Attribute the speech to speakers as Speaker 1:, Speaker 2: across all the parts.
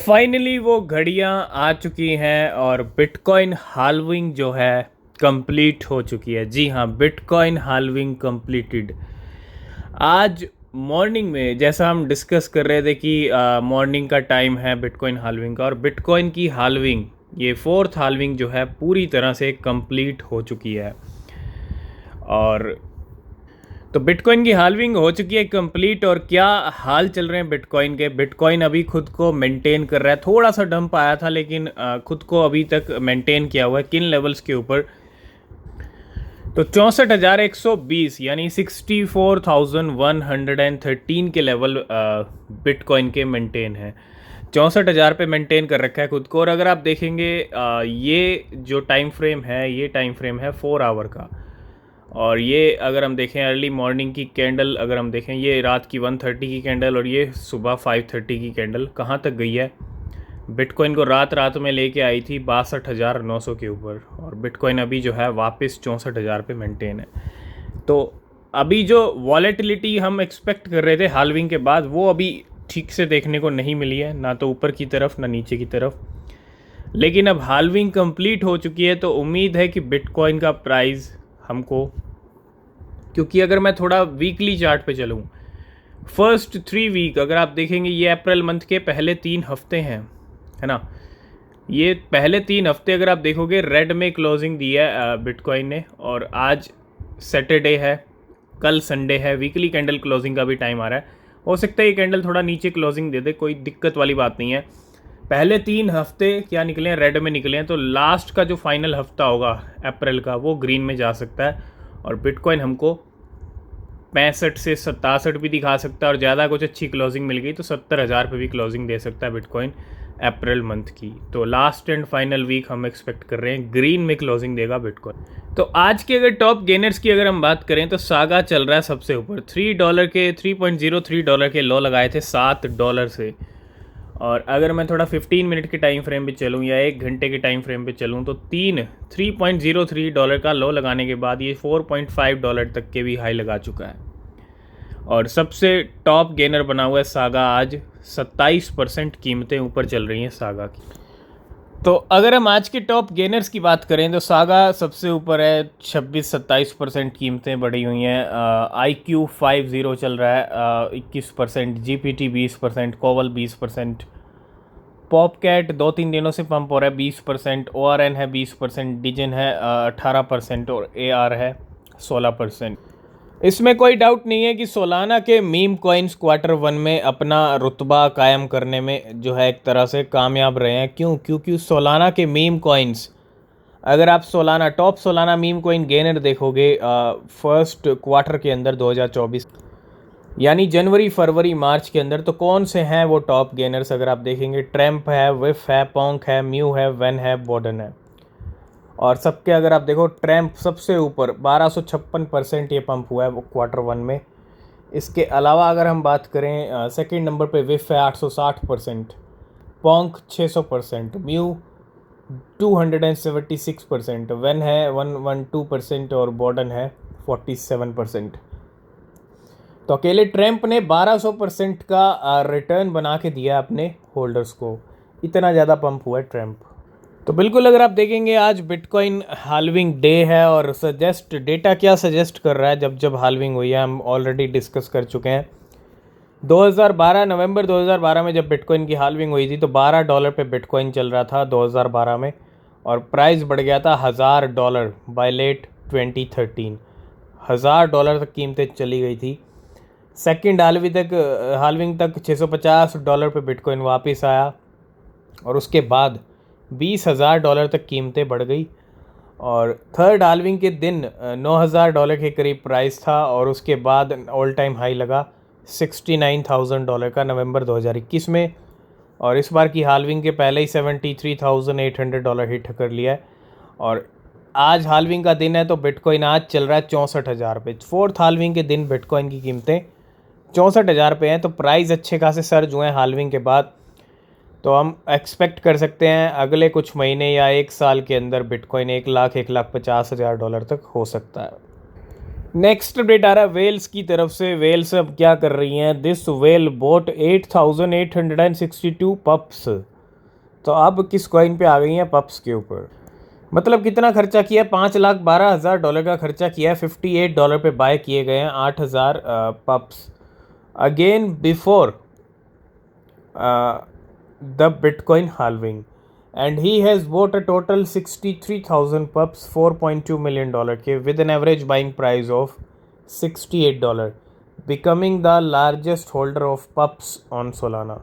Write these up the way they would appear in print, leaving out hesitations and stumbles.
Speaker 1: Finally वो घड़ियां आ चुकी हैं और बिटकॉइन हाल्विंग जो है कंप्लीट हो चुकी है। जी हाँ, बिटकॉइन हाल्विंग कंप्लीटेड। आज मॉर्निंग में जैसा हम डिस्कस कर रहे थे कि मॉर्निंग का टाइम है बिटकॉइन हाल्विंग का, और बिटकॉइन की हाल्विंग, ये फोर्थ हाल्विंग जो है पूरी तरह से कंप्लीट हो चुकी है। और तो बिटकॉइन की हाल्विंग हो चुकी है कंप्लीट। और क्या हाल चल रहे हैं बिटकॉइन के। बिटकॉइन अभी खुद को मेंटेन कर रहा है, थोड़ा सा डंप आया था लेकिन खुद को अभी तक मेंटेन किया हुआ है। किन लेवल्स के ऊपर, तो 64,120 यानी 64,113 के लेवल बिटकॉइन के मेंटेन है। 64,000 पे मेंटेन कर रखा है खुद को। और अगर आप देखेंगे ये जो टाइम फ्रेम है, ये टाइम फ्रेम है 4 आवर का। और ये अगर हम देखें अर्ली मॉर्निंग की कैंडल, अगर हम देखें ये रात की 1:30 की कैंडल और ये सुबह 5:30 की कैंडल कहाँ तक गई है। बिटकॉइन को रात में लेके आई थी 62,900 के ऊपर, और बिटकॉइन अभी जो है वापस 64,000 पे मेंटेन है। तो अभी जो वॉलेटिलिटी हम एक्सपेक्ट कर रहे थे हाल्विंग के बाद, वो अभी ठीक से देखने को नहीं मिली है, ना तो ऊपर की तरफ ना नीचे की तरफ। लेकिन अब हाल्विंग कंप्लीट हो चुकी है तो उम्मीद है कि बिटकॉइन का प्राइस हमको, क्योंकि अगर मैं थोड़ा वीकली चार्ट पे चलूँ, फर्स्ट 3 वीक अगर आप देखेंगे, ये अप्रैल मंथ के पहले 3 हफ्ते हैं, है ना। ये पहले 3 हफ्ते अगर आप देखोगे रेड में क्लोजिंग दी है बिटकॉइन ने। और आज सैटरडे है, कल संडे है, वीकली कैंडल क्लोजिंग का भी टाइम आ रहा है। हो सकता है ये कैंडल थोड़ा नीचे क्लोजिंग दे दे, कोई दिक्कत वाली बात नहीं है। पहले 3 हफ्ते क्या निकले हैं, रेड में निकले हैं। तो लास्ट का जो फाइनल हफ्ता होगा अप्रैल का, वो ग्रीन में जा सकता है। और बिटकॉइन हमको 65 से 67 भी दिखा सकता है, और ज़्यादा कुछ अच्छी क्लोजिंग मिल गई तो 70,000 पे भी क्लोजिंग दे सकता है बिटकॉइन अप्रैल मंथ की। तो लास्ट एंड फाइनल वीक हम एक्सपेक्ट कर रहे हैं ग्रीन में क्लोजिंग देगा बिटकॉइन। तो आज के अगर टॉप गेनर्स की अगर हम बात करें तो सागा चल रहा है सबसे ऊपर। $3 के $3.03 के लो लगाए थे $7 से। और अगर मैं थोड़ा 15 मिनट के टाइम फ्रेम पे चलूँ या 1 घंटे के टाइम फ्रेम पे चलूँ तो $3.03 का लो लगाने के बाद ये $4.5 तक के भी हाई लगा चुका है। और सबसे टॉप गेनर बना हुआ है सागा। आज 27% कीमतें ऊपर चल रही हैं सागा की। तो अगर हम आज के टॉप गेनर्स की बात करें तो सागा सबसे ऊपर है, 26-27% कीमतें बढ़ी हुई हैं। IQ50 चल रहा है 21%, GPT 20%, कोवल 20%, पॉपकैट 2-3 दिनों से पंप हो रहा है 20%, ORN है 20%, डिजन है 18% और AR है 16%। इसमें कोई डाउट नहीं है कि सोलाना के मीम कॉइन्स Q1 में अपना रुतबा कायम करने में जो है एक तरह से कामयाब रहे हैं। क्योंकि सोलाना के मीम कॉइन्स, अगर आप Solana top Solana meme coin gainer देखोगे फर्स्ट क्वार्टर के अंदर 2024 यानी जनवरी फरवरी मार्च के अंदर, तो कौन से हैं वो टॉप गेनर्स अगर आप देखेंगे, ट्रैम्प है, विफ है, पोंक है, म्यू है, वेन है, बॉर्डन है। और सबके अगर आप देखो, ट्रैम्प सबसे ऊपर 1256% ये पंप हुआ है वो Q1 में। इसके अलावा अगर हम बात करें सेकंड नंबर पे विफ है 860%, पोंक 600%, म्यू 276%, वेन है 112% और बॉर्डन है 47%। तो अकेले ट्रैम्प ने 1200% का रिटर्न बना के दिया अपने होल्डर्स को। इतना ज़्यादा पंप हुआ है ट्रैम्प। तो बिल्कुल अगर आप देखेंगे आज बिटकॉइन हाल्विंग डे है। और डेटा क्या सजेस्ट कर रहा है, जब हाल्विंग हुई है हम ऑलरेडी डिस्कस कर चुके हैं। 2012 नवंबर 2012 में जब बिटकॉइन की हाल्विंग हुई थी तो $12 पे बिटकॉइन चल रहा था 2012 में, और प्राइस बढ़ गया था $1,000 बाय लेट 2013। $1,000 तक कीमतें चली गई थी। सेकेंड हाल्विंग तक $650 पे बिटकॉइन वापस आया, और उसके बाद $20,000 तक कीमतें बढ़ गई। और थर्ड हाल्विंग के दिन $9,000 के करीब प्राइस था, और उसके बाद ऑल टाइम हाई लगा $69,000 का नवंबर 2021 में। और इस बार की हाल्विंग के पहले ही $73,800 हिट कर लिया है। और आज हाल्विंग का दिन है तो बिटकॉइन आज चल रहा है 64,000 पे। फोर्थ हाल्विंग के दिन बिटकॉइन की कीमतें 64,000 पे हैं। तो प्राइस अच्छे खासे सर्ज हुए हैं हाल्विंग के बाद। तो हम एक्सपेक्ट कर सकते हैं अगले कुछ महीने या 1 साल के अंदर बिटकॉइन 1,50,000 तक हो सकता है। नेक्स्ट अपडेट आ रहा है वेल्स की तरफ से। वेल्स अब क्या कर रही हैं, दिस वेल बोट 8,862 पप्स तो अब किस कॉइन पे आ गई हैं? पप्स के ऊपर। मतलब कितना खर्चा किया है? $5,12,000 का खर्चा किया है। $58 पे बाय किए गए हैं 8,000 pups. Again before the bitcoin halving, and he has bought a total 63,000 pups $4.2 million के with an average buying price of $68, becoming the largest holder of pups on Solana.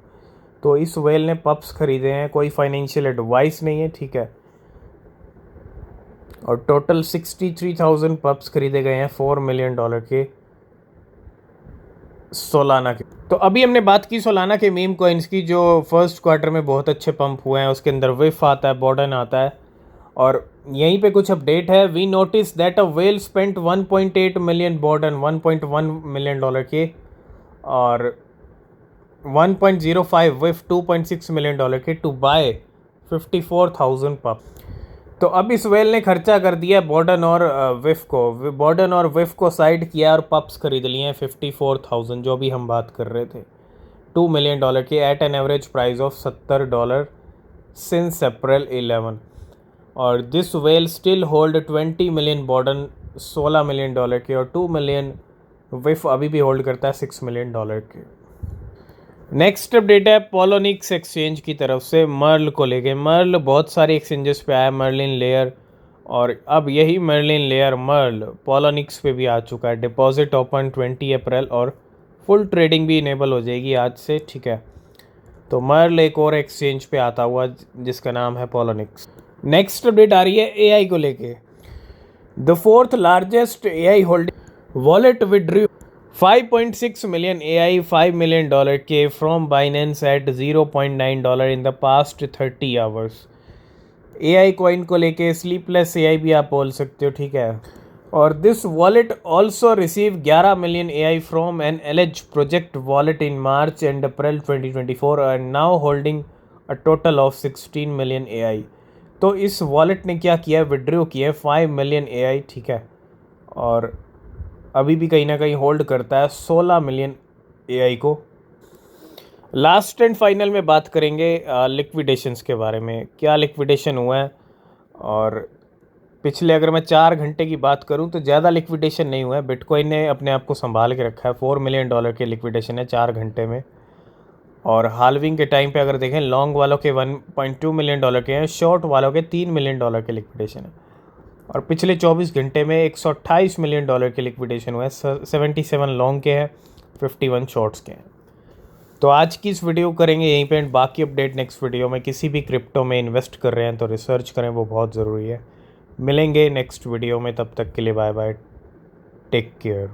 Speaker 1: तो इस वेल ने पप्स खरीदे हैं, कोई फाइनेंशियल एडवाइस नहीं है, ठीक है। और टोटल 63,000 पप्स खरीदे गए हैं $4 मिलियन के सोलाना के। तो अभी हमने बात की सोलाना के मीम कॉइन्स की, जो फर्स्ट क्वार्टर में बहुत अच्छे पंप हुए हैं। उसके अंदर विफ आता है, बॉर्डन आता है, और यहीं पे कुछ अपडेट है। We notice that a whale spent 1.8 million बॉर्डन, $1.1 मिलियन के, और 1.05 विफ $2.6 मिलियन के टू बाय 54,000 पप। तो अब इस वेल ने खर्चा कर दिया बॉर्डन और विफ को। बॉर्डन और विफ को साइड किया और पप्स खरीद लिए हैं 54,000, जो भी हम बात कर रहे थे, $2 मिलियन के at an average price of $70 since April 11। और this whale still hold 20 million बॉर्डन, $16 मिलियन के, और 2 मिलियन विफ अभी भी होल्ड करता है $6 मिलियन के। नेक्स्ट अपडेट है पोलोनिक्स एक्सचेंज की तरफ से मर्ल को लेके। मर्ल बहुत सारे एक्सचेंजेस पे आया, मर्लिन लेयर, और अब यही मर्लिन लेयर मर्ल पोलोनिक्स पे भी आ चुका है। डिपॉजिट ओपन 20 अप्रैल और फुल ट्रेडिंग भी इनेबल हो जाएगी आज से, ठीक है। तो मर्ल एक और एक्सचेंज पे आता हुआ जिसका नाम है पोलोनिक्स। नेक्स्ट अपडेट आ रही है एआई को लेके। The fourth largest AI holding wallet withdrew 5.6 million AI, $5 million के from Binance at $0.9 in the past 30 hours. AI coin को लेके स्लीपलेस AI भी आप बोल सकते हो, ठीक है। और this wallet also receive 11 million AI from an allege project wallet in March and April 2024 and now holding a total of 16 million AI। तो इस वॉलेट ने क्या किया? विड्रॉ किया 5 मिलियन AI, ठीक है, और अभी भी कहीं ना कहीं होल्ड करता है 16 मिलियन AI को। लास्ट एंड फाइनल में बात करेंगे लिक्विडेशंस के बारे में, क्या लिक्विडेशन हुआ है। और पिछले अगर मैं 4 घंटे की बात करूं तो ज़्यादा लिक्विडेशन नहीं हुआ है। बिटकॉइन ने अपने आप को संभाल के रखा है। $4 मिलियन के लिक्विडेशन है 4 घंटे में। और हाल्विंग के टाइम पे अगर देखें, लॉन्ग वालों के $1.2 मिलियन के हैं, शॉर्ट वालों के $3 मिलियन के लिक्विडेशन है। और पिछले 24 घंटे में $128 मिलियन के लिक्विडेशन हुआ है। 77 लॉन्ग के हैं, 51 शॉर्ट्स के हैं। तो आज की इस वीडियो करेंगे यहीं पे, एंड बाकी अपडेट नेक्स्ट वीडियो में। किसी भी क्रिप्टो में इन्वेस्ट कर रहे हैं तो रिसर्च करें, वो बहुत ज़रूरी है। मिलेंगे नेक्स्ट वीडियो में, तब तक के लिए बाय बाय, टेक केयर।